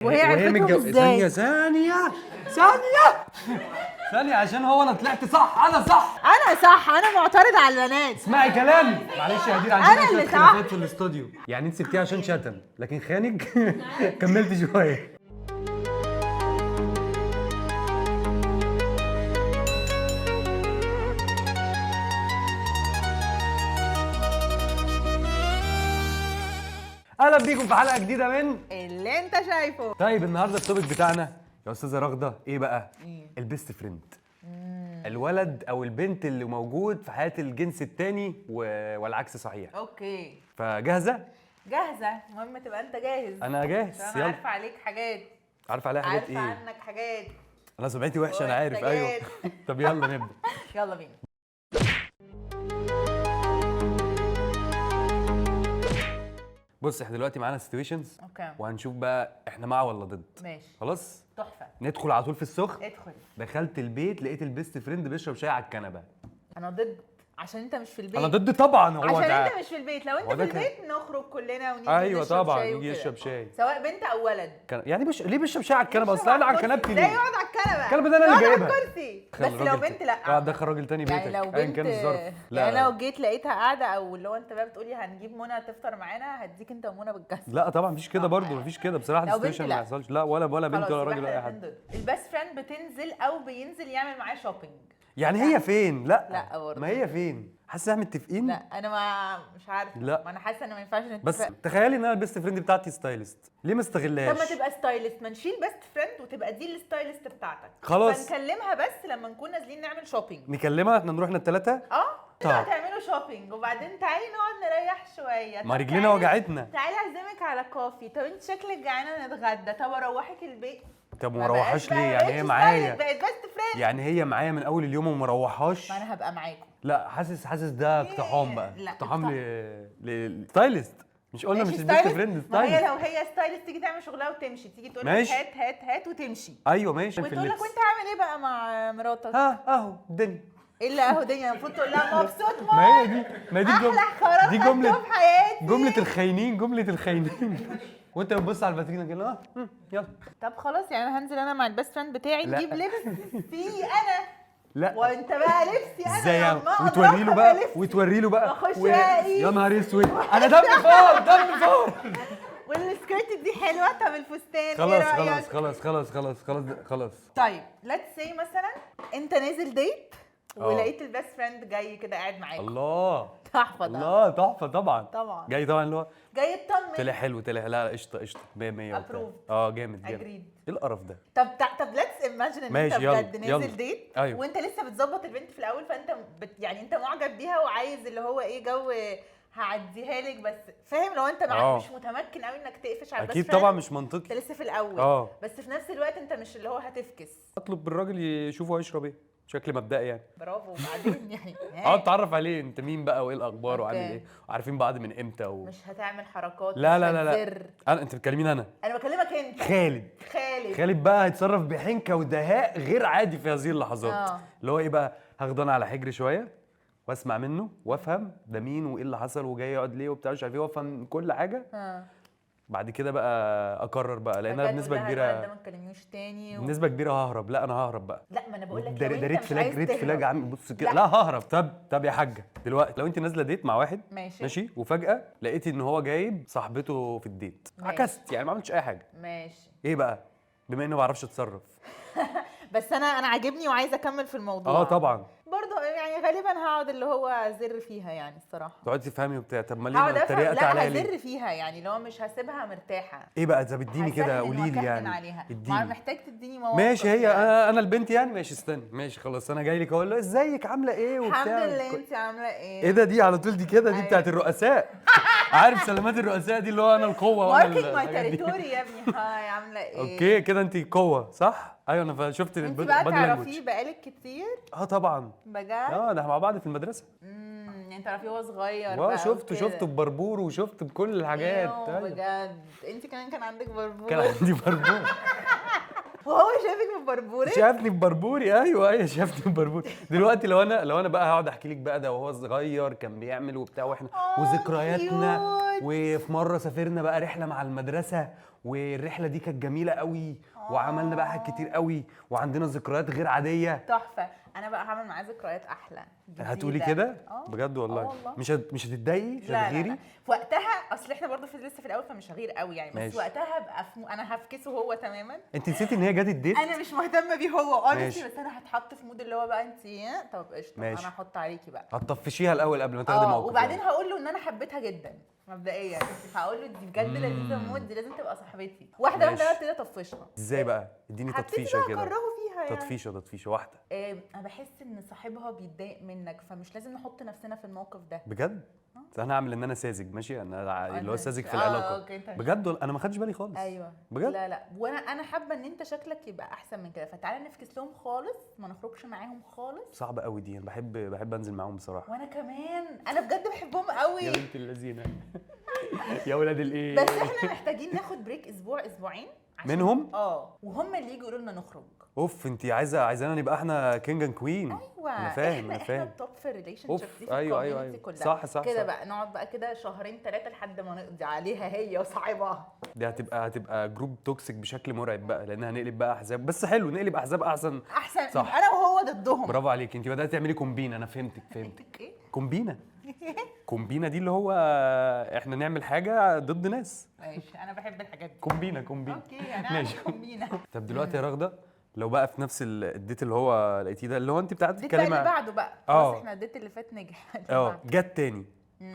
وهي عرفتهم ازاي؟ ثانية عشان هو انا طلعت صح، انا صح. انا صح، انا معترض على البنات. اسمعي كلامي. معلش يا هدير، أنا عندنا اللي شوية صح. خلافات في الاستوديو. يعني انت سبتيه عشان شتم، لكن خانج كملت شوية. اهلا بيكم في حلقة جديدة من اللي انت شايفه. طيب النهارده التوبيك بتاعنا يا استاذة رغدة ايه بقى؟ إيه؟ البيست فريند. الولد او البنت اللي موجود في حياة الجنس التاني والعكس صحيح. اوكي، فجاهزة؟ جاهزه. المهم تبقى انت جاهز. انا جاهز. انا يلا. عارفه عليك حاجات. عارف عليها حاجات عارفه ايه؟ عنك حاجات. انا سمعتي وحشه انا عارف. ايوه. حاجات. طب يلا نبدا. يلا بينا. بص احنا دلوقتي معانا سيتويشنز اوكي، وهنشوف بقى احنا مع ولا ضد. ماشي، خلاص تحفه. ندخل على طول في السخن. ادخل. دخلت البيت لقيت البيست فريند بيشرب شاي على الكنبه. انا ضد، عشان انت مش في البيت. انا ضد طبعا. هو عشان ده انت مش في البيت. لو هو انت ده في البيت نخرج كلنا ونيجي ايوه نشرب طبعا شاي يجي وكده. يشرب شاي. سواء بنت او ولد. يعني ليه بيشرب شاي على الكنبه؟ اصل انا على كنبتي لا ليه؟ يقعد على الكنبه. الكنبه ده انا اللي يقعد جايبها. على الكرسي. خلي بس لو الراجل بنت لا. اه دخل راجل تاني بيتك يعني لو ايا بنت كان الظرف. يعني لو جيت لقيتها قاعده، او اللي هو انت بقى بتقولي هنجيب منى تفطر معانا، هديك انت ومنى بالجسد. لا طبعا مفيش كده برضه، مفيش كده بصراحه. لو بنت السيتويشن لا. ما يحصلش. لا ولا بنت ولا راجل ولا اي حد. البيست فريند بتنزل او بينزل يعمل معاه شوبينج. يعني هي فين؟ لا برضه. ما هي فين؟ حاسه احنا متفقين؟ لا انا مش عارفه. لا. ما انا حاسه ان ما ينفعش نتفق. بس تخيلي ان انا البيست فريند بتاعتي ستايلست، ليه ما استغلهاش؟ طب ما تبقى ستايلست، ما نشيل بيست فريند وتبقى دي الستايلست بتاعتك. خلاص. فنكلمها بس لما نكون نازلين نعمل شوبينج. نكلمها احنا نروح الثلاثه. انتوا هتعملوا شوبينج وبعدين تعالي نقعد نريح شويه. ما طب رجلينا تعالي- وجعتنا. تعالي اعزمك على كوفي. طب انت شكلك جعانه نتغدى. طب اروحك البيت. طب ما ما روحهاش بقاش ليه؟ بقى- يعني بقتش هي معايا. ستايلست، بقت بيست فريند. يعني هي معايا من اول اليوم وما روحهاش. ما انا هبقى معاكم. لا حاسس ده اقتحام بقى. لا، اقتحام للستايلست. مش قلنا مش ماشي البيست ستايلست. فريند ما هي ستايلست. لو هي ستايلست تيجي تعمل شغلها وتمشي، تيجي تقول لك ماشي. هات هات هات وتمشي. ايوه ماشي في وتقول لك اللبس. وانت عامل ايه بقى مع مراتك؟ ها اهو الدنيا. ايه اللي اهو دنيا؟ المفروض تقول لها مبسوط موت. ما هي دي احلى جمله. قرار دي خدته جمله في حياتي. جمله الخاينين. جمله الخاينين. وانت بتبص على الفاترينا كده يلا. طب خلاص، يعني انا هنزل انا مع البيست فريند بتاعي لا. نجيب لبس فيه انا. لا وانت بقى لبسي انا. ازاي يعني؟ لما أقعد وتوري له أركب بقى لبسي. وتوري له بقى واخش بقى اقيس. يا نهار اسود انا دمي فار دمي فار. والسكيرت دي حلوه. طب الفستان خلاص ايه رأيك؟ خلاص. طيب ليتس سي مثلا انت نازل ديت اه. ولقيت البيست فريند جاي كده قاعد معاك. الله تحفه ده. الله تحفه طبعا. طبعا. جاي طبعا اللي هو جاي تطمن. طلع حلو طلع. لا قشطه 100 100 وبتاع. Approved. جامد Agreed. ايه القرف ده؟ طب ليتس ايماجن ان ماشي، انت يلا، بجد يلا. نازل ديت. أيوة. وانت لسه بتظبط البنت في الاول، فانت يعني انت معجب بيها وعايز اللي هو ايه جو هعديها لك. بس فاهم لو انت مش متمكن قوي انك تقفش على اكيد البيست طبعا فريند، مش منطقي. انت لسه في الاول. بس في نفس الوقت انت مش اللي هو هتفكس. اطلب بالراجل يشوفه هيشرب ايه بشكل مبدئي يعني. برافو. وبعدين يعني اتعرف عليه انت مين بقى وايه الاخبار وعامل أوكي. ايه وعارفين بعض من امتى مش هتعمل حركات. لا مش لا لا لا هتزر. انت بتكلميني انا بكلمك انت. خالد بقى هيتصرف بحنكه ودهاء غير عادي في هذه اللحظات. اه. اللي هو ايه بقى؟ هاخده انا على حجري شويه واسمع منه وافهم ده مين وايه اللي حصل وجاي يقعد ليه وبتاع مش عارف ايه، وافهم كل حاجه. بعد كده بقى اقرر بقى، لان انا بنسبه كبيره ما تكلمنيش تاني بنسبه كبيره ههرب. لا انا ههرب بقى. لا ما انا بقول لك ده لو انت ريد مش فلاج عايز ريد فلاج تهرب. عم بص كده. لا. لا ههرب. طب يا حاجه دلوقتي لو انت نازله ديت مع واحد ماشي وفجاه لقيتي ان هو جايب صاحبته في الديت، ماشي. عكست يعني ما عملتش اي حاجه. ماشي. ايه بقى؟ بما اني ما بعرفش اتصرف. بس انا عاجبني وعايزه اكمل في الموضوع. طبعا. برضه يعني غالبا هقعد اللي هو ازر فيها يعني الصراحه. تقعدي تفهمي وبتاع. طب ما هقعد ليه افهم. اتريقت لا عليا ليه؟ هزر فيها يعني اللي هو مش هسيبها مرتاحه. ايه بقى؟ طب اديني كده هسهل قولي لي وأكهن يعني عليها. اديني. محتاج تديني مواقف. ماشي هي يعني. انا البنت يعني. ماشي استني. ماشي خلاص انا جاي لك اقول له ازيك عامله ايه وبتاع. الحمد لله. انت عامله ايه؟ ايه ده؟ دي على طول دي كده. دي أيوة. بتاعت الرؤساء. عارف سلامات الرؤساء دي اللي هو انا القوه وانا ماركينج ماي الحاجات دي. تريتوري يا ابني. هاي عامله ايه؟ اوكي كده انت قوه صح. ايوه انا شفت انت بقى البادي تعرفيه لانجوج. بقالك كتير طبعا. بجد؟ ده احنا مع بعض في المدرسه. يعني تعرفيه وهو صغير بقى شفته ببربور وشفت بكل الحاجات. ايوه بجد. انت كان عندك بربور. كان عندي بربور. وهو شافك ببربورك؟ شافني ببربوري. ايوه شافني ببربوري. دلوقتي لو انا بقى هقعد احكي لك بقى ده وهو صغير كان بيعمل وبتاع واحنا وذكرياتنا. كيوت. وفي مره سافرنا بقى رحله مع المدرسه والرحله دي كانت جميله قوي وعملنا بقى حاجات كتير قوي وعندنا ذكريات غير عاديه. تحفه. انا بقى هعمل معاه ذكريات احلى جديدة. هتقولي كده بجد والله؟ والله. مش هتتضايقي؟ مش هتغيري؟ لا. في وقتها اصل احنا برضه لسه في الاول فمش هغير قوي يعني، بس ماشي. وقتها ابقى انا هفكسه هو تماما. انت نسيتي ان هي جت الديت؟ انا مش مهتمه بيه هو ماشي. بس انا هتحط في مود اللي هو بقى انت طب قشطه ماشي. انا هحط عليكي بقى. هتطفشيها الاول قبل ما تاخدي موقف وبعدين يعني. هقول له ان انا حبيتها جدا مبدئيا، هقول له دي بجد لذيذه موت، دي لازم تبقى صاحبتي. واحده ماشي. واحده ابتدي اطفشها. ازاي بقى؟ اديني تطفيشه هبتدي بقى كده. اكرهه فيها يعني. تطفيشه واحده. انا بحس ان صاحبها بيتضايق منك، فمش لازم نحط نفسنا في الموقف ده. بجد؟ انا هعمل ان انا ساذج ماشي، انا اللي هو ساذج في العلاقه. اوكي انت بجد انا ما خدتش بالي خالص. ايوه بجد؟ لا وانا حابه ان انت شكلك يبقى احسن من كده، فتعالى نفكس لهم خالص، ما نخرجش معاهم خالص. صعبه قوي دي، انا بحب انزل معاهم بصراحه. وانا كمان انا بجد بحبهم قوي. يا بنت اللذينه يا ولاد الايه. بس احنا محتاجين ناخد بريك اسبوع اسبوعين منهم؟ وهم اللي يجوا يقولوا لنا نخرج. اوف، انت عايزانا نبقى احنا كينج اند كوين. ايوه انا فاهم احنا التوب في الريليشن شيب دي في ايوه الكوميونتي كلها. صح كده بقى نقعد بقى كده شهرين 3 لحد ما نقضي عليها هي وصاحبها. دي هتبقى جروب توكسيك بشكل مرعب بقى، لان هنقلب بقى احزاب. بس حلو نقلب احزاب احسن صح. انا وهو ضدهم. برافو عليك، انت بدات تعملي كومبينه. انا فهمتك ايه كومبينه دي اللي هو احنا نعمل حاجه ضد ناس. ماشي انا بحب الحاجات دي. كومبينه اوكي يعني ماشي. كومبينه. طب دلوقتي يا رغده، لو بقى في نفس الديت اللي هو لقيتيه ده، اللي هو انت بتاعتي الديت اللي تتكلمي بعده بقى خلاص، احنا الديت اللي فات نجح. جت تاني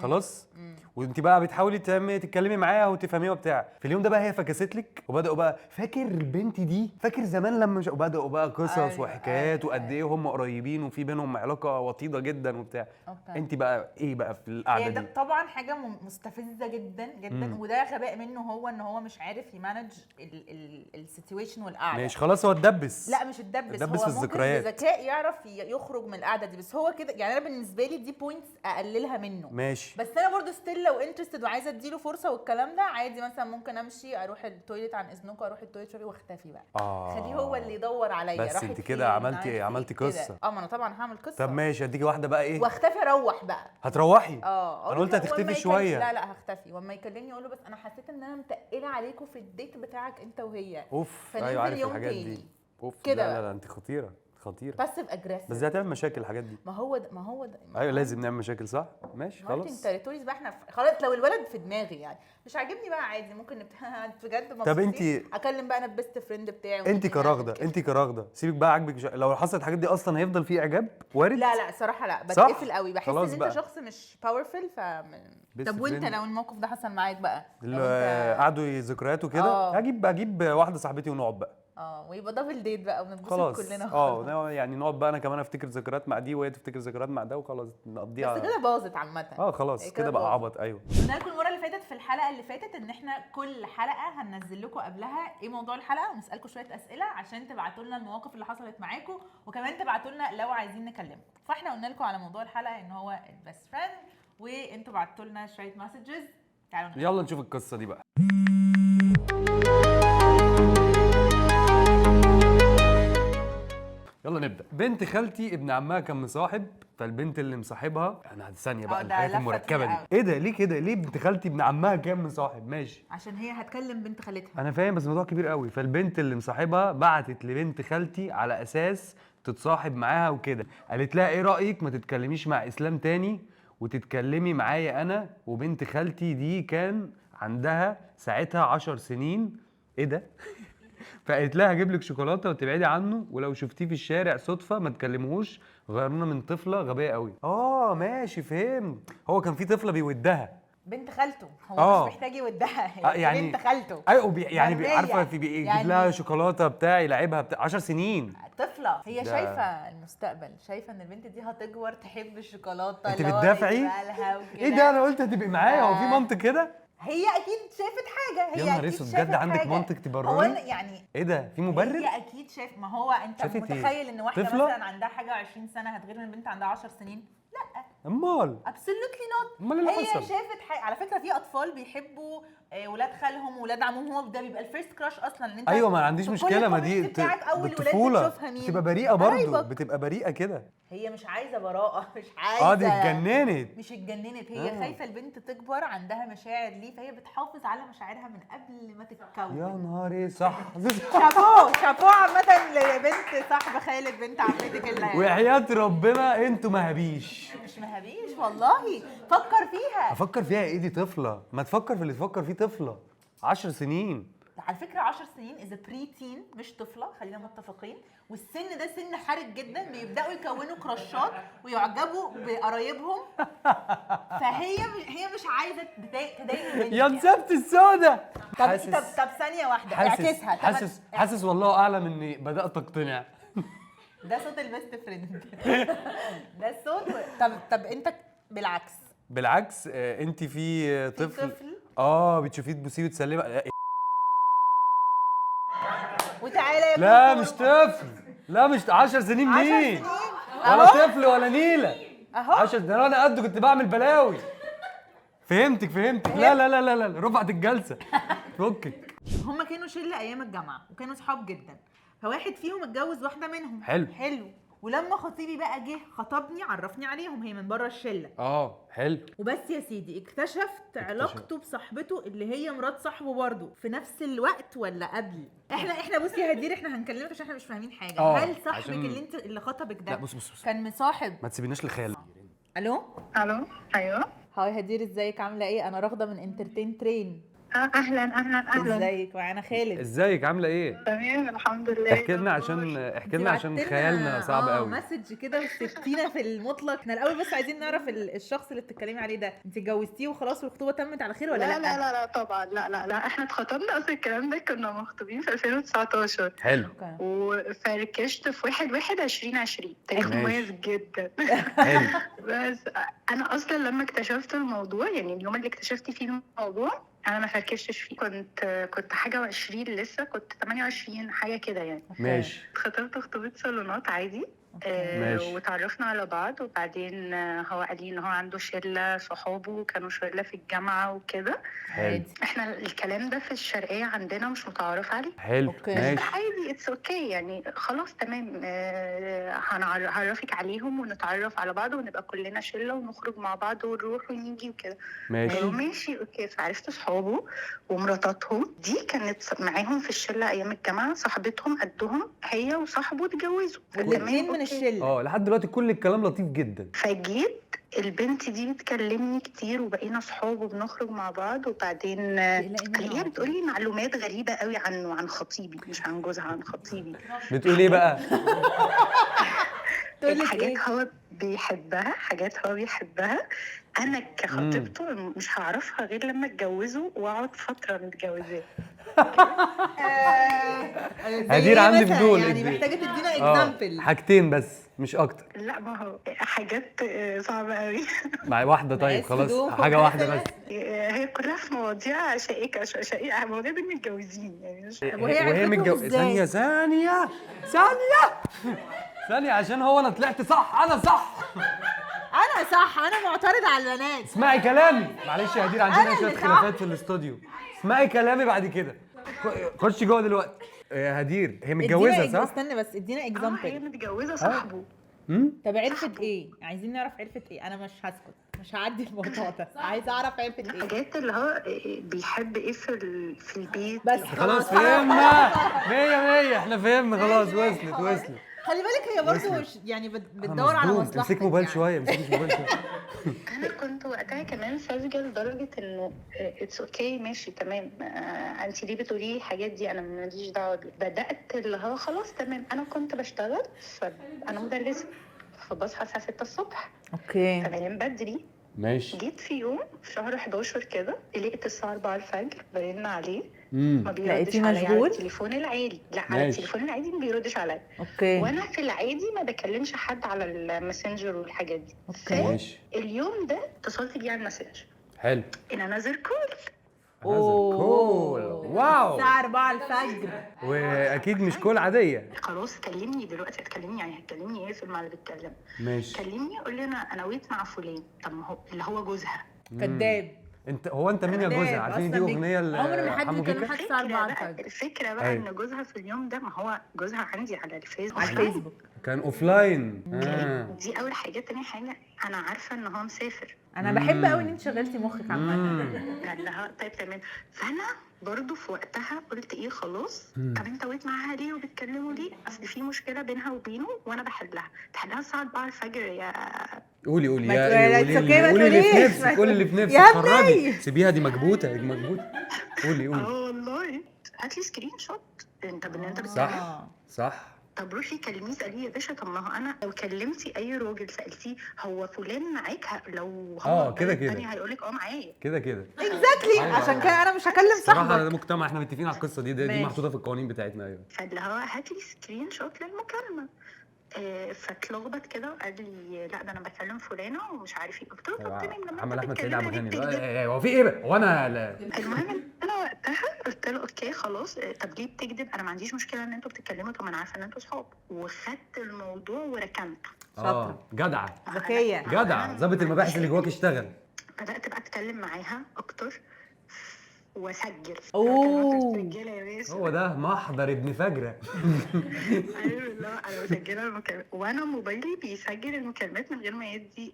خلاص، وانت بقى بتحاولي تتكلمي معاها وتفهميها وبتاع. في اليوم ده بقى هي فكست لك وبداوا بقى فاكر بنتي دي، فاكر زمان لما وبداوا بقى قصص أيوة وحكايات وقد ايه هم قريبين وفي بينهم علاقه وطيده جدا وبتاع. انت بقى ايه بقى في القعده دي؟ طبعا حاجه مستفزه جدا جدا، وده غباء منه هو ان هو مش عارف يمانج السيتويشن والقعده. ماشي خلاص، هو اتدبس. لا مش اتدبس، هو في الذكريات بذكاء يعرف يخرج من القعده دي، بس هو كده يعني. انا بالنسبه لي دي بوينتس اقللها منه. ماشي. بس انا برضو ستيل لو انترستد وعايزه اديله فرصه والكلام ده عادي، مثلا ممكن امشي اروح التويليت عن اذنكم، اروح التويليت شويه واختفي بقى. خليه هو اللي يدور عليا. بس انت كده عملتي قصه. ما انا طبعا هعمل قصه. طب ماشي، اديكي واحده بقى ايه واختفي اروح بقى. هتروحي؟ انا قلت هتختفي شويه. لا هختفي، واما يكلمني اقول له بس انا حسيت ان انا متقله عليكم في الديت بتاعك انت وهي. اوف ايوه عارف الحاجات دي. اوف كده لا انت خطيره. باسيف اجريسيف. بس دي هتعمل مشاكل الحاجات دي. ما هو ده ايوه لازم نعمل مشاكل صح. ماشي خلاص. مارتن تيريتوريز بقى احنا خلاص. لو الولد في دماغي يعني مش عاجبني بقى عادي ممكن بجد مبسوطين. طب انت اكلم بقى انا البيست فريند بتاعي. انت كرغده سيبك بقى عاجبك لو حصلت الحاجات دي اصلا هيفضل في اعجاب وارد؟ لا صراحه لا، بتقفل قوي، بحس ان انت بقى. شخص مش باورفل طب وانت لو الموقف ده حصل معاك بقى قعدوا ذكريات وكده، هجيب واحده صاحبتي ونقعد بقى. ويبقى دبل ديت بقى ونتبسط كلنا. يعني نقعد بقى انا كمان افتكر ذكريات مع دي وهي تفتكر ذكريات مع ده وخلاص نقضيها. بس كده باظت عامه. خلاص كده بقى عبط. ايوه قلنا لكم المره اللي فاتت في الحلقه اللي فاتت ان احنا كل حلقه هننزل لكم قبلها ايه موضوع الحلقه، ونسالكم شويه اسئله عشان تبعتوا لنا المواقف اللي حصلت معاكم، وكمان تبعتوا لنا لو عايزين نكلمكم. فاحنا قلنا لكم على موضوع الحلقه ان هو البيست فريند، وانتوا بعتوا لنا شويه مسجز. تعالوا يلا نشوف القصه دي بقى. يلا نبدا. بنت خالتي ابن عمها كان مصاحب، فالبنت اللي مصاحبها انا ثانيه بقى الحاجات المركبه دي. ايه ده ليه كده؟ ليه بنت خالتي ابن عمها كان مصاحب؟ ماشي عشان هي هتكلم بنت خالتها. انا فاهم بس الموضوع كبير قوي. فالبنت اللي مصاحبها بعتت لبنت خالتي على اساس تتصاحب معاها وكده، قالت لها ايه رايك ما تتكلميش مع اسلام تاني وتتكلمي معايا انا وبنت خالتي دي كان عندها ساعتها 10 سنين. ايه ده؟ فقالت لها هجيب لك شوكولاته وتبعدي عنه، ولو شفتيه في الشارع صدفه ما تكلموهوش، غيرنا من طفله غبيه قوي. ماشي فهمت. هو كان في طفله بيودها بنت خالته، هو مش محتاج يودها. يعني بنت خالته يعني عارفه في بيجيب يعني لها شوكولاته بتاع يلعبها 10 سنين. طفله هي شايفه المستقبل، شايفه ان البنت دي هتكبر تحب الشوكولاته. انت بتدافعي؟ ايه ده؟ انا قلت هتبقي معايا. هو في منطق كده؟ هي اكيد شافت حاجه. هي يا نهار اسود بجد عندك منطق تبرري؟ هو يعني ايه ده؟ في مبرر؟ هي اكيد شاف. ما هو انت متخيل ان واحده مثلا عندها حاجه 20 سنه هتغير من بنت عندها 10 سنين؟ لا امال ابسولوتلي نوت. امال اللي هي حصل؟ شافت على فكره في اطفال بيحبوا ولاد خالهم ولاد عمهم، هو ده بيبقى الفيرست كراش اصلا ان انت ايوه ما عنديش في كل مشكله، ما دي الكوميونتي بتاعك اول ولاد بالطفوله بتشوفها مين؟ بتبقى بريئه برضو، قرايبك. بتبقى بريئه كده. هي مش عايزه براءه، مش عايزه دي اتجننت. مش اتجننت، هي خايفه البنت تكبر عندها مشاعر ليه، فهي بتحافظ على مشاعرها من قبل ما تتكون. يا نهاري صح. شابوه شابوه عامه لبنت صاحبه خالد بنت عمتك اللي وحياة ربنا انتوا مهابيش. مش مهابيش والله، فكر فيها. افكر فيها ايه؟ دي طفله، ما تفكر في اللي تفكر فيه طفله 10 سنين. على فكره 10 سنين اذا بري تين مش طفله، خلينا متفقين، والسن ده سن حرج جدا، بيبداوا يكونوا كراشات ويعجبوا بقرايبهم. هي مش عايزه تضايق البنت. يا مسابت السودا. طب ثانيه واحده اعكسها. حاسس والله اعلم اني بدات اقتنع. ده صوت البيست فريند. ده الصوت. طب انت بالعكس انت في طفل بتشوفيه تبوسيه وتسلمي. وتعالى يا لا مش طفل، لا مش 10 سنين. 10 مين؟ سنين ولا طفل ولا نيله. اهو 10 ده انا قد كنت بعمل بلاوي. فهمتك. لا رفعت الجلسه. فكك. هما كانوا شله ايام الجامعه وكانوا صحاب جدا، فواحد فيهم اتجوز واحده منهم. حلو. ولما خطيبي بقى جه خطبني عرفني عليهم، هي من بره الشله. حلو. وبس يا سيدي اكتشفت علاقته بصاحبته اللي هي مرات صاحبه برضه في نفس الوقت ولا قبل. احنا بصي يا هدير، احنا هنكلمك عشان احنا مش فاهمين حاجه. هل صاحبك اللي خطبك ده لا بص. كان مصاحب؟ ما تسيبيناش لخال. الو ايوه. هاي هدير، ازيك عامله ايه؟ انا راغده من انترتين ترين. اهلا. ازيك؟ معانا خالد. ازيك عامله ايه؟ تمام الحمد لله. احكي لنا عشان خيالنا صعب قوي. مسج كده وسبتينا في المطلق. احنا الاول بس عايزين نعرف الشخص اللي بتتكلمي عليه ده انت اتجوزتيه وخلاص والخطوبه تمت على خير ولا لا؟ لا طبعا لا احنا اتخطبنا اصلا. الكلام ده كنا مخطوبين في 2019. حلو. وفركشت في 1/1/2020. تاريخ مميز جدا. حلو. بس انا اصلا لما اكتشفت الموضوع، يعني اليوم اللي اكتشفت فيه الموضوع انا ما فركشتش فيه. كنت حاجه و20 لسه، كنت 28 حاجه كده يعني. ماشي. اتخطبت خطوبه صالونات عادي. وتعرفنا على بعض، وبعدين هو قال لي ان هو عنده شله صحابه كانوا شله في الجامعه وكده. احنا الكلام ده في الشرقيه عندنا مش متعارف عليه. حلو. ماشي. عادي اتس اوكي يعني خلاص تمام. هعرفك عليهم ونتعرف على بعض ونبقى كلنا شله ونخرج مع بعض ونروح ونيجي وكده. ماشي اوكي. فعرفت صحابه ومراتاتهم دي كانت معاهم في الشله ايام الجامعه، صاحبتهم قدهم هي وصاحبه اتجوزوا. الاثنين من الشله. لحد دلوقتي كل الكلام لطيف جدا. فجيت البنت دي بتكلمني كتير وبقينا صحاب وبنخرج مع بعض، وبعدين هي بتقولي معلومات غريبه قوي عنه، عن خطيبي، مش عن جوزها، عن خطيبي. بتقول ايه بقى؟ حاجات هو بيحبها انا كخطيبته مش هعرفها غير لما اتجوزه واقعد فتره متجوزاه. هدير عندي فضول يعني محتاجه تدينا اكزامبل. حاجتين بس مش اكتر. لا ما هو حاجات صعبه قوي. مع واحده طيب خلاص حاجه واحده بس. هي كلها في مواضيع شائكه مواضيع بين متجوزين يعني. وهي متجوزه. ثانيه عشان هو انا طلعت صح. انا صح. انا معترض على البنات. اسمعي كلامي. معلش يا هدير عندنا شويه خلافات في الاستوديو. اسمعي كلامي بعد كده. خش جوه دلوقتي. يا هدير هي متجوزه صح؟ استنى بس ادينا اكزامبل. هي متجوزه صاحبه. طب عرفت ايه؟ عايزين نعرف عرفت ايه. انا مش هسكت، مش هعدي الموضوع ده. عايزه اعرف عرفت ايه. الحاجات اللي هو بيحب ايه في البيت. بس خلاص فهمنا. 100 احنا فهمنا خلاص. وصلت. خلي بالك هي برضه يعني بتدور على مصلحتك. امسك موبايل شويه. انا كنت وقتها كمان ساذجه لدرجه انه اتس اوكي ماشي تمام. انت ليه بتقولي الحاجات دي؟ انا ماليش دعوه. بدات اللي هو خلاص تمام. انا كنت بشتغل، فانا مدرسه، فبصحى الساعه 6 الصبح. اوكي. فبنام بدري. ماشي. جيت في يوم في شهر 11 كده لقيت الساعه 4 الفجر برن عليه. ما بيردش عليا على التليفون العادي. لا على التليفون العادي ما بيردش عليا. اوكي. وانا في العادي ما بكلمش حد على الماسنجر والحاجات دي. اوكي. اليوم ده اتصلت بيه على الماسنجر. حلو. ان انا كول. كول واو. الساعه 4 الفجر. واكيد مش كول عاديه. خلاص كلمني دلوقتي، هتكلمني يعني هتكلمني ايه في اللي بتكلم؟ ماشي. كلمني قول لي انا نويت مع فلان. طب ما هو اللي هو جوزها. كداب. انت مين يا جوزها؟ عارفين دي اغنيه عمر ما حد لحمو بيكلم بيكا؟ حد الساعه 4 الفجر. الفكره بقى أيوة. ان جوزها في اليوم ده، ما هو جوزها عندي على الفيسبوك. على الفيسبوك. كان اوفلاين. دي اول حاجه. تاني حاجه انا عارفه ان هو مسافر. انا بحب قوي ان انت شغلتي مخك عامه. قال لها طيب تمام. فانا برضو في وقتها قلت ايه خلاص. طب انت وقت معاها ليه وبتكلموا ليه؟ اصل في مشكله بينها وبينه وانا بحلها الساعه 4 الفجر يا قولي ما يا تقولي- قولي ما اللي في تقوليش. نفسك، قولي اللي في نفسك، يا خرجي ابني. سيبيها، دي مكبوته قولي والله هات لي سكرين شوت انت باللي انت بتعمله. صح. طب روحي كلميه اساليه يا باشا. طب ما هو انا لو كلمتي اي راجل سالتيه هو فلان معاك، لو هو كده التاني هيقولك معايا كده اكزاكتلي. عشان كده انا مش هكلم صراحه صاحبك. ده مجتمع احنا متفقين على القصه دي ماشي. محطوطه في القوانين بتاعتنا. ايوه. فاللي هو هات لي سكرين شوت للمكالمه. فاتلخبط كده وقال لي لا ده انا بكلم فلانه ومش عارف ايه. قلت له طب تمام لما عمل انت احمد سعيد بتكلمها عبد ليه الغني بتكذب؟ هو في ايه بقى؟ هو انا لا. المهم انا وقتها قلت له اوكي خلاص. طب ليه بتكذب؟ انا ما عنديش مشكله ان انتوا بتتكلموا. طب انا عارفه ان انتوا صحاب. وخدت الموضوع وركنته. شاطرة. جدعه ذكيه. جدعه ظابط المباحث اللي جواك اشتغل. بدات بقى اتكلم معاها اكتر واسجل. مسجله يا باشا. هو ده محضر ابن فجره. ايوه لا انا مسجله المكالمات وانا موبايلي بيسجل المكالمات من غير ما يدي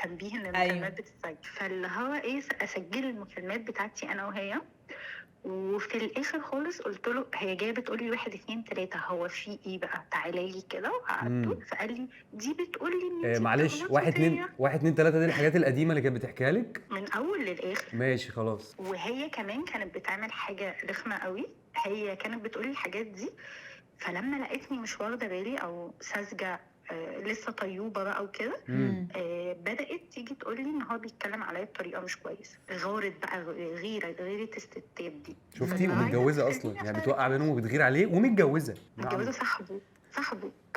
تنبيه ان المكالمات بتتسجل. فاللي هو ايه اسجل المكالمات بتاعتي انا وهي. وفي الاخر خالص قلت له هي جايه بتقول لي 1 2 3 هو في ايه بقى؟ تعالى لي كده. وقعدت فقال لي دي بتقول لي ان انت معلش 1 2 3 دي الحاجات القديمه اللي كانت بتحكيها لك من اول للاخر. ماشي خلاص. وهي كمان كانت بتعمل حاجه رخمه قوي. هي كانت بتقول لي الحاجات دي فلما لقيتني مش واخده بالي او ساذجه لسه طيوبه بقى وكده. بدات تيجي تقول لي ان هو بيتكلم عليا بطريقه مش كويسه. غارت بقى غيره الستات دي. شفتي؟ ومتجوزه اصلا يعني بتوقع بينهم وبتغير عليه ومتجوزه صاحبه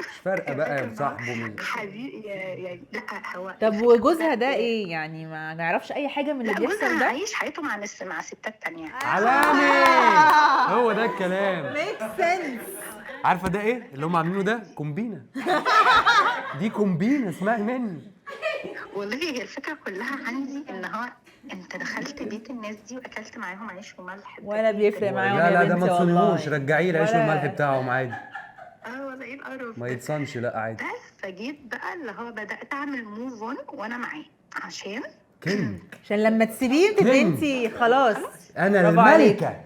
مش فارقه بقى صاحبه مين حبيبي يعني. لا هو طب وجوزها ده ايه يعني؟ ما نعرفش اي حاجه من اللي بيحصل ده؟ عايش حياته مع ستات تانية. علامي. هو ده الكلام. ميك سنس. عارفه ده ايه اللي هم عاملينه ده؟ كومبينه. دي كومبينه اسمعي مني. والله هي الفكره كلها عندي ان هو انت دخلت بيت الناس دي واكلت معاهم عيش وملح ولا بيفرق معاهم. لا ده ما تصنموش، رجعيه العيش والملح بتاعهم عادي. ولا ايه القرف ما يتصنش. لا عادي. بس فجيت بقى اللي هو بدات اعمل موف اون وانا معاه عشان لما تسيبيه تبقي انت خلاص انا الملكه.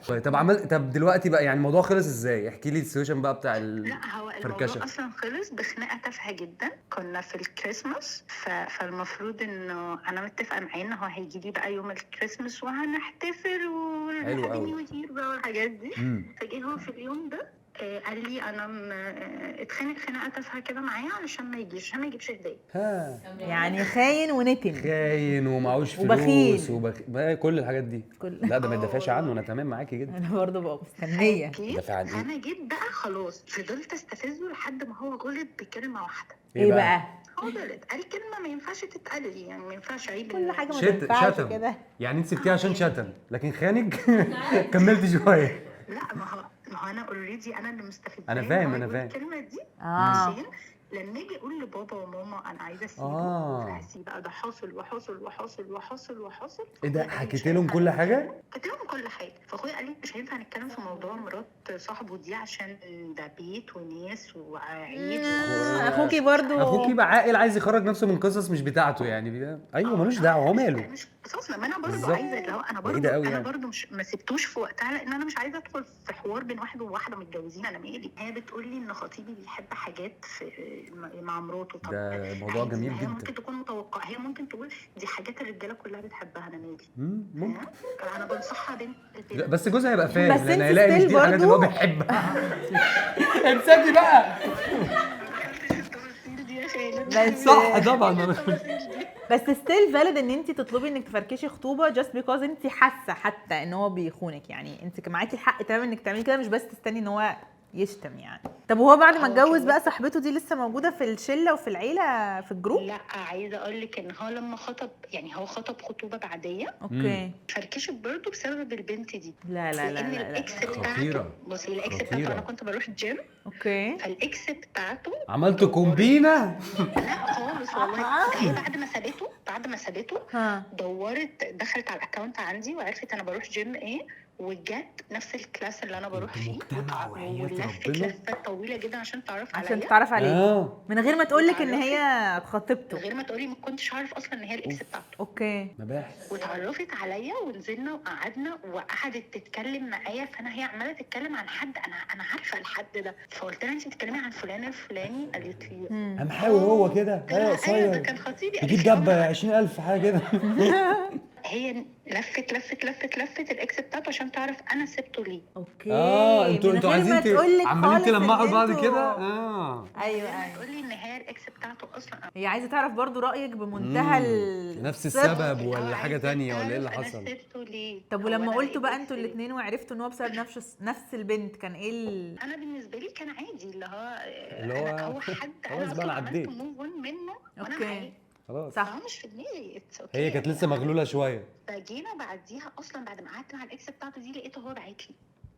طب دلوقتي بقى يعني الموضوع خلص ازاي؟ احكي لي السيتويشن بقى بتاع لا هو الموضوع اصلا خلص بخناقه تافهه جدا. كنا في الكريسماس فالمفروض انه انا متفقه معاه ان هو هيجي لي بقى يوم الكريسماس وهنحتفل ونيو بقى والحاجات دي. فجه هو في اليوم ده قال لي انا اتخانق خناقه تافهه كده معايا علشان ما يجيبش هديه. يعني خاين ونتن. خاين ومعوش فلوس كل الحاجات دي. لا ده ما يدافعش عنه. انا تمام معاكي جدا. انا برضه بقى مستنيه. انا جيت بقى خلاص فضلت استفزه لحد ما هو غلط بكلمه واحده. ايه بقى؟ هو غلط قال كلمه ما ينفعش تتقال لي. يعني ما ينفعش عيب كل حاجه ما تنفعش كده. يعني انت سبتيها عشان شتم لكن خانج كملت شويه. لا ما هو انا اوريدي انا اللي مستفزه. انا فاهم الكلمه دي عشان لما اجي اقول لبابا وماما انا عايزه اسيبه فهسيب بقى. ده حاصل. ايه ده؟ حكيت لهم كل حاجه؟ حكيت لهم كل حاجه. فاخويا قال لي مش هينفع نتكلم في موضوع مرات صاحبه دي عشان ده بيت وناس وعيد. اخوكي بقى عاقل عايز يخرج نفسه من قصص مش بتاعته يعني. ايوه ملوش دعوه. هو ماله؟ مش قصصنا. ما انا برضه عايزه اللي هو انا برضه مش ما سبتوش في وقتها لان انا مش عايزه ادخل في حوار بين واحد وواحده متجوزين. انا مالي. هي بتقول لي ان خطيبي بيحب حاجات مع مراته. طب ده موضوع جميل جدا. هي ممكن تكون متوقعه. هي ممكن تقول دي حاجات الرجاله كلها بتحبها. انا مالي. ممكن. انا بنصحها لا بس جوزها هيبقى فاهم بس لان هيلاقي مش دي الحاجات اللي هو بيحبها. انساني بقى. بس صح طبعا. بس ستيل فاليد ان انت تطلبي انك تفركشي خطوبه جاست بيكوز انت حاسه حتى ان هو بيخونك. يعني انت معاكي الحق تمام انك تعملي كده، مش بس تستني ان هو يشتم يعني. طب وهو بعد ما هو اتجوز كان بقى صاحبته دي لسه موجوده في الشله وفي العيله في الجروب؟ لا، عايزه اقول لك ان هو لما خطب، يعني هو خطب خطوبه بعديه اوكي. فركشت برضه بسبب البنت دي. لا لا لا لان لا لا. الاكس بتاعته، خطيرة. بصي الاكس بتاعته خطيرة. انا كنت بروح الجيم، اوكي. فالاكس بتاعته عملتوا كومبينه؟ لا خالص والله. ده هي بعد ما سابته ها. دورت، دخلت على الاكونت عندي وعرفت انا بروح جيم ايه، وجت نفس الكلاس اللي انا بروح فيه مجتمع وحياة ولفت ربنا. لفات طويله جدا عشان تعرف عشان عليا، تتعرف عليه من غير ما تقول لك ان وتعرفت. هي من خطيبته. غير ما تقولي، ما كنتش عارف اصلا ان هي الاكس بتاعته. اوكي. مباحث. وتعرفت عليا ونزلنا وقعدنا وقعدت تتكلم معايا، فانا هي عماله تتكلم عن حد انا عارفه الحد ده، فقلت لها انت بتتكلمي عن فلان الفلاني، قالت لي همحاوي هو كده، قلت لها ايوه ده كان خطيبي. قالت يجيب لي جاب 20,000 حاجه كده. هي لفت الاكس بتاعته عشان تعرف انا سبته ليه. اوكي. انتوا من غير عايزين ما تقول لك عمالين خالص تلمحوا إن لبعض انتوا- كده. ايوه تقول لي ان هي الاكس بتاعته اصلا هي عايزه تعرف برضو رايك بمنتهى نفس الصدق. السبب اللي هو ولا حاجه عايزة تانية ولا ايه اللي تعرف حصل؟ انا سبته ليه. طب هو ولما أنا قلتوا لقيت بقى إكس انتوا ليه؟ الاثنين وعرفتوا ان هو بسبب نفس البنت، كان ايه انا بالنسبه لي كان عادي، اللي اللي هو هو حد خلاص انا بقى اصلا أنا عملت عديت. موف اون منه وانا اوكي. عادي. خلاص. صح. فهو مش في دماغي هي كانت لسه مغلوله شويه. فجينا بعديها اصلا بعد ما قعدت مع الاكس بتاعته دي لقيته هو باعت لي،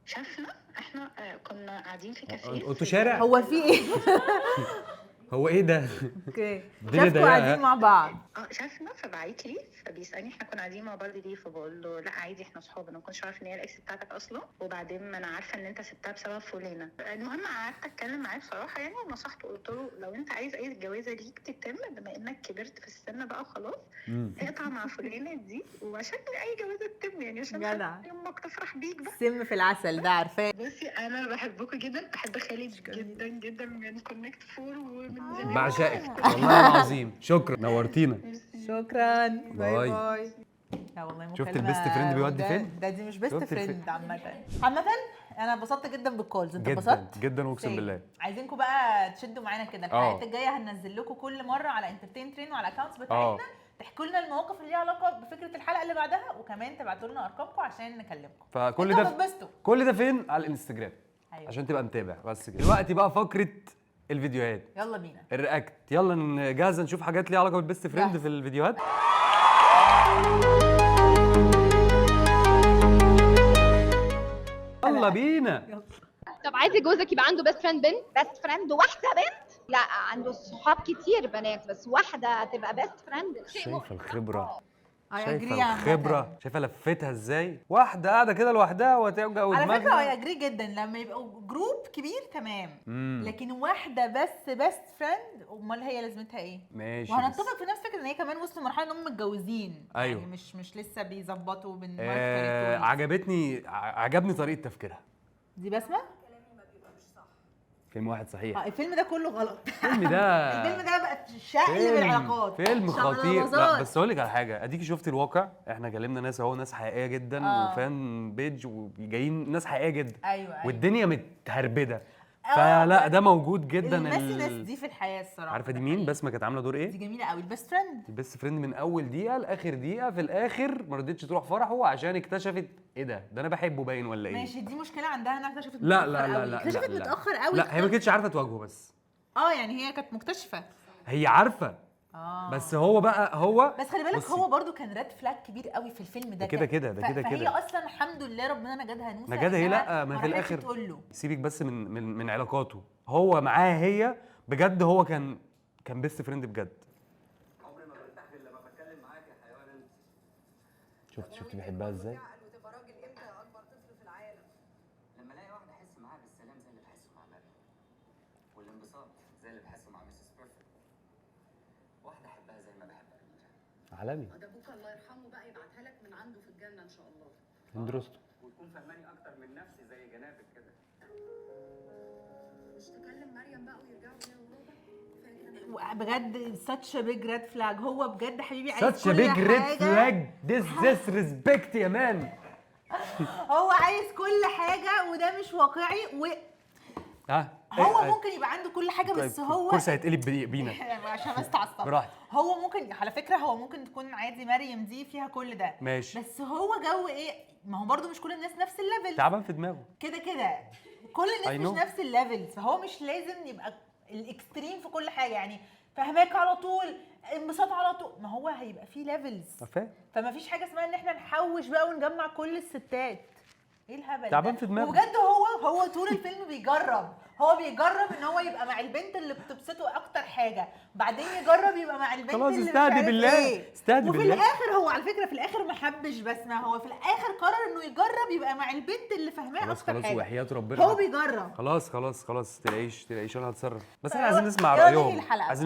شافنا احنا كنا قاعدين في كافيه انتوا شارع؟ هو في ايه؟ هو ايه ده؟ اوكي. الدنيا شافكوا ضيقة. قاعدين مع بعض. شافنا فبعت لي، فبيسالني احنا كنا قاعدين مع بعض ليه، فبقول له لا عادي احنا اصحاب، انا ما كنتش عارف ان هي الاكس بتاعتك اصلا، وبعدين ما انا عارفه ان انت سبتها بسبب فلانه. المهم قعدت اتكلم معاه بصراحه يعني ونصحته، قلت له لو انت عايز اي جوازه ليك تتم بما انك كبرت في السن بقى خلاص اقطع مع فلانه دي وعشان اي جوازه تتم، يعني عشان جدع. امك تفرح بيك بقى. سم في العسل ده، عارفاه. بصي انا بحبكم جدا، بحب خالد جدا جدا من كونكت فور ومن زمان. بعشقك والله العظيم. شكرا، نورتينا. شكرا. باي. باي باي. لا والله مكالمة. شفت البيست فريند بيودي ده- فين؟ ده دي مش بيست شفت فريند عامة. انا اتبسطت جدا بالكولز، انت جدا اتبسطت؟ جدا اقسم طيب. بالله. عايزينكم بقى تشدوا معانا كده الحلقات الجايه، هننزل لكم كل مره على انترتين ترين وعلى الاكونتس بتاعتنا تحكوا لنا المواقف اللي ليها علاقه بفكره الحلقه اللي بعدها، وكمان تبعتوا لنا ارقامكم عشان نكلمكم. فكل انتوا ده هتتبسطوا. كل ده فين؟ على الانستجرام. أيوة. عشان تبقى متابع بس كده. دلوقتي بقى فقره الفيديوهات، يلا بينا. الرياكت. يلا جاهزه نشوف حاجات ليها علاقه بالبيست فريند جاهز. في الفيديوهات. يلا بينا. طب عايزه جوزك يبقى عنده بيست فريند بنت؟ بيست فريند واحده بنت؟ لا، عنده صحاب كتير بنات بس واحده تبقى بيست فريند. شايفه الخبره؟ I agree شايفه عامة. الخبره؟ شايفه لفتها ازاي؟ واحده قاعده كده لوحدها وتوجع على ودماغها. فكره اي اجري جدا لما يبقوا جروب كبير تمام. لكن واحده بس بيست فريند، امال هي لازمتها ايه؟ ماشي. وهنتفق في نفس فكره ان هي كمان وصلوا لمرحله ان هم متجوزين. أيوة. يعني مش لسه بيظبطوا بين عجبني طريقه تفكيرها. دي بسمه. فيلم واحد صحيح. الفيلم ده كله غلط. الفيلم ده الفيلم ده بقى شقلب العلاقات. فيلم خطير. لا شقلباظات. بس اقول لك على حاجه، اديكي شفتي الواقع، احنا كلمنا ناس اهو، ناس حقيقيه جدا وفان بيج وجايين ناس حقيقيه جدا. ايوه. والدنيا متهربده. فلا ده موجود جدا. الميسي ناس دي في الحياه الصراحه. عارفه دي مين؟ بسمه كانت عامله دور دي ايه؟ جميله قوي، البيست فريند. البيست فريند من اول دقيقه لاخر دقيقه، في الاخر ما رضتش تروح فرحه عشان اكتشفت ايه ده انا بحبه باين ولا ايه. ماشي، دي مشكله عندها انها اكتشفت لا متأخر لا لا قوي. لا اكتشفت لا. متاخر قوي. لا هي ما كانتش عارفه تواجهه بس. يعني هي كانت مكتشفه. هي عارفه. بس هو بس خلي بالك بصي. هو برضو كان ريد فلاج كبير قوي في الفيلم ده. كده كده ده كده فهي كده. اصلا الحمد لله ربنا نجدها نوسه. نجدها ايه؟ لا إنها ما في راحتش الاخر تقول له. سيبك بس من علاقاته، هو معاها هي بجد، هو كان بيست فريند بجد. عمري ما برتاح غير لما بتكلم معاك يا حيوان انت. شفت بيحبها ازاي؟ وتبقى راجل امتى يا اكبر طفل في العالم؟ لما الاقي واحده احس معاها بالسلام زي اللي بحسه مع مريم، والانبساط زي اللي بحسه مع ميسيس بيرفكت، واحده احبها زي ما بحب اميره. عالمي. ده ابوك الله يرحمه بقى يبعتها لك من عنده في الجنه ان شاء الله. اندرسته. وتكون فهماني اكتر من نفسي زي جنابك كده. مش تكلم مريم بقى ويرجعوا هي وهو بقى. بجد such a big red flag. هو بجد حبيبي عايز such a كل big red حاجة. flag. this respect يا مان. هو عايز كل حاجه وده مش واقعي. هو ممكن يبقى عنده كل حاجه بس هو الكرسي هيتقلب بينا. عشان بس تعصب. براحتك. هو ممكن على فكره هو ممكن تكون عادي مريم دي فيها كل ده ماشي. بس هو جو ايه، ما هو برضو مش كل الناس نفس الليفل. تعبان في دماغه كده كل الناس مش نفس الليفلز، فهو مش لازم يبقى الاكستريم في كل حاجه، يعني فهماك على طول، انبساط على طول، ما هو هيبقى فيه ليفلز. فما فيش حاجه اسمها ان احنا نحوش بقى ونجمع كل الستات. ايه الهبل تعبان في دماغه وبجد. هو طول الفيلم بيجرب ان هو يبقى مع البنت اللي بتبسطه اكتر حاجه، بعدين يجرب يبقى مع البنت خلاص اللي استهدي بالله استهدي وفي بالله. الاخر هو على فكره في الاخر ما حبش بسمه، هو في الاخر قرر انه يجرب يبقى مع البنت اللي فاهماه اكتر حاجه. خلاص وحياة ربنا هو بيجرب. خلاص تلاقيش انا هتصرف. بس احنا عايزين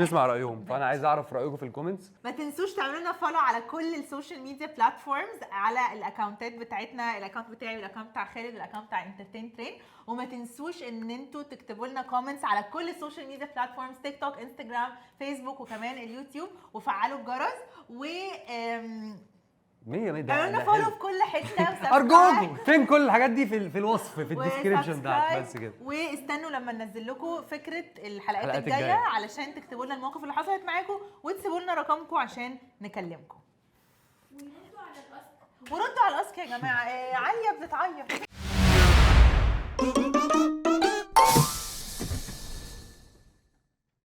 نسمع رايهم، فانا عايز اعرف رايكم في الكومنتس. ما تنسوش تعملوا لنا فولو على كل السوشيال ميديا بلاتفورمز، على الاكونتات بتاعتنا، الاكونت بتاعي والاكونت بتاع خالد والاكونت بتاع انترتين ترين. وما تنسوش ان انتوا تكتبوا لنا كومنتس على كل السوشيال ميديا بلاتفورمز، تيك توك، انستجرام، فيسبوك، وكمان اليوتيوب، وفعلوا الجرس و 100 اعملوا لنا فولو في كل حته. ارجوكم فين كل الحاجات دي في الوصف في الديسكريبشن بتاعك بس كده. واستنوا لما ننزل لكم فكره الحلقات الجايه علشان تكتبوا لنا المواقف اللي حصلت معاكم وتسيبوا لنا رقمكم عشان نكلمكم. وردوا على الاسك يا جماعه. عاليه بتتعيط.